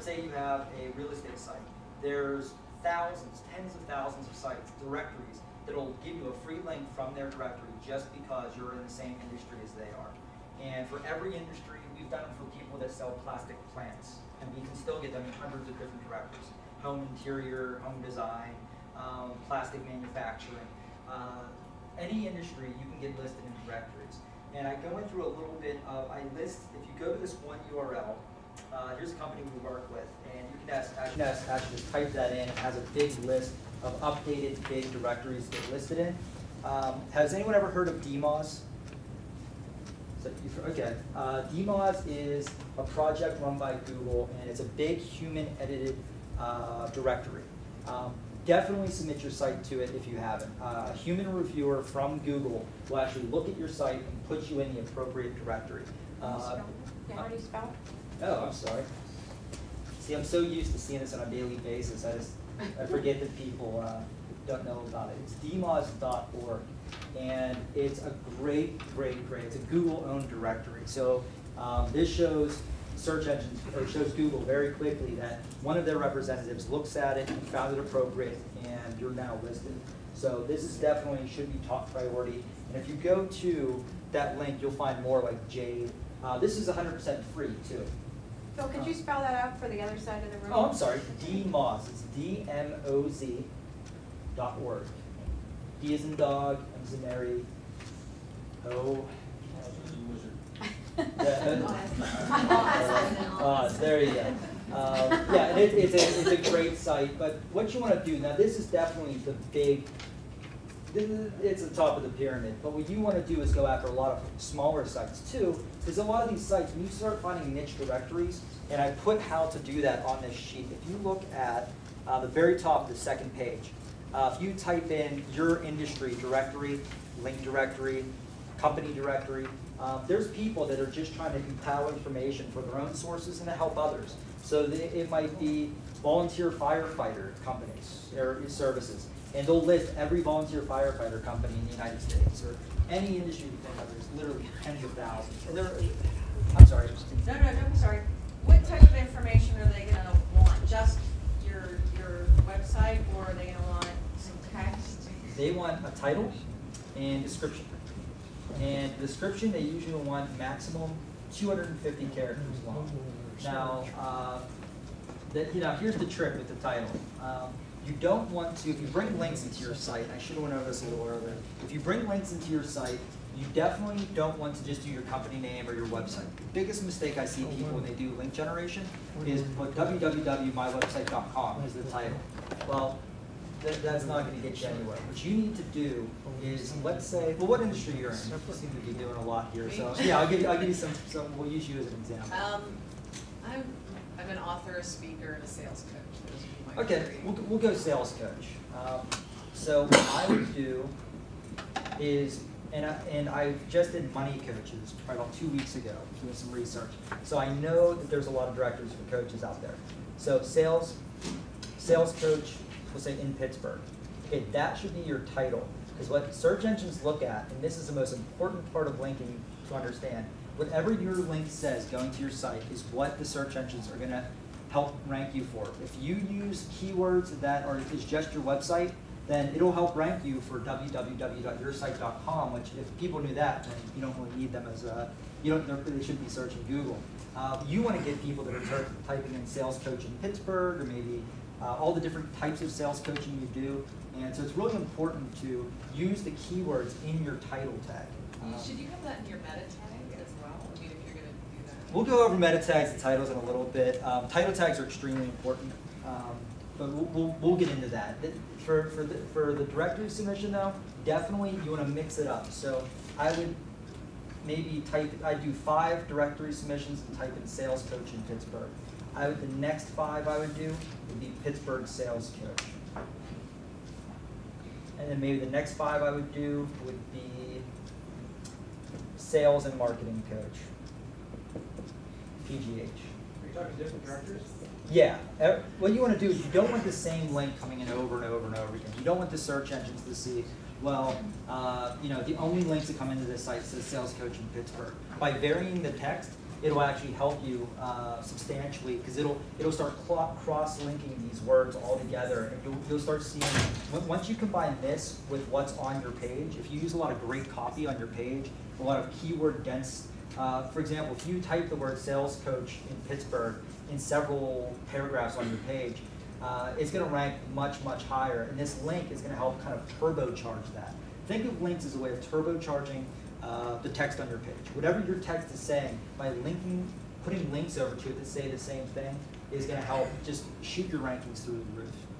let's say you have a real estate site. There's thousands, tens of thousands of sites, directories, that'll give you a free link from their directory just because you're in the same industry as they are. And for every industry, we've done it for people that sell plastic plants, and we can still get them in hundreds of different directories. Home interior, home design, plastic manufacturing. Any industry, you can get listed in directories. And I go in through a little bit of, I list, if you go to this one URL, here's a company we work with, and you can actually just type that in. It has a big list of updated big directories to get listed in. Has anyone ever heard of DMOZ? Okay. DMOZ is a project run by Google, and it's a big human-edited directory. Definitely submit your site to it if you haven't. A human reviewer from Google will actually look at your site and put you in the appropriate directory. How do you spell it? Oh, I'm sorry. See, I'm so used to seeing this on a daily basis, I forget that people don't know about it. It's dmoz.org, and it's a great, it's a Google-owned directory. So this shows search engines, or shows Google very quickly that one of their representatives looks at it and found it appropriate, and you're now listed. So this is definitely should be top priority. And if you go to that link, you'll find more like Jade. This is 100% free too. Phil, could you spell that out for the other side of the room? Oh, I'm sorry. DMOZ. It's DMOZ.org. D as in dog, M as in Mary. O. There you go. Yeah, and it's a great site. But what you want to do now, this is definitely the big. It's the top of the pyramid. But what you want to do is go after a lot of smaller sites too, because a lot of these sites, when you start finding niche directories, and I put how to do that on this sheet. If you look at the very top of the second page, if you type in your industry directory, link directory, company directory, there's people that are just trying to compile information for their own sources and to help others. So it might be volunteer firefighter companies or services, and they'll list every volunteer firefighter company in the United States, or any industry you think of. There's literally tens of thousands. And I'm sorry. No, I'm sorry. What type of information are they going to want? Just your website, or are they going to want some text? They want a title and description. And description, they usually want maximum 250 characters long. Now, here's the trick with the title. You don't want to, if you bring links into your site, I should have went over this a little earlier. If you bring links into your site, you definitely don't want to just do your company name or your website. The biggest mistake I see people when they do link generation is put www.mywebsite.com as the title. Well, that's not going to get you anywhere. What you need to do is, let's say, well, what industry you're in? You seem to be doing a lot here. So yeah, I'll give you some. We'll use you as an example. I'm an author, a speaker, and a sales coach. Those would be my Okay, three. we'll go sales coach. So what I would do is, and I just did money coaches probably about 2 weeks ago, doing some research. So I know that there's a lot of directors for coaches out there. So sales coach, we'll say in Pittsburgh. Okay, that should be your title. Because what search engines look at, and this is the most important part of linking to understand, whatever your link says going to your site is what the search engines are going to help rank you for. If you use keywords that is just your website, then it'll help rank you for www.yoursite.com, which if people knew that, then you don't really need them as a, they shouldn't be searching Google. You want to get people that are typing in sales coach in Pittsburgh, or maybe all the different types of sales coaching you do. And so it's really important to use the keywords in your title tag. Should you have that in your meta tag as well? I mean, if you're going to do that. We'll go over meta tags and titles in a little bit. Title tags are extremely important, but we'll get into that. For the directory submission though, definitely you want to mix it up. So I would maybe I'd do 5 directory submissions and type in sales coach in Pittsburgh. The next 5 I would do would be Pittsburgh sales coach. And then maybe the next 5 I would do would be sales and marketing coach, PGH. Are you talking different directors? Yeah. What you want to do is you don't want the same link coming in over and over and over again. You don't want the search engines to see, well, the only links that come into this site says sales coach in Pittsburgh. By varying the text, it'll actually help you substantially, because it'll start cross-linking these words all together, and you'll start seeing, once you combine this with what's on your page, if you use a lot of great copy on your page, a lot of keyword dense, for example, if you type the word sales coach in Pittsburgh in several paragraphs on your page, it's going to rank much, much higher, and this link is going to help kind of turbocharge that. Think of links as a way of turbocharging the text on your page. Whatever your text is saying, by putting links over to it that say the same thing, is going to help just shoot your rankings through the roof.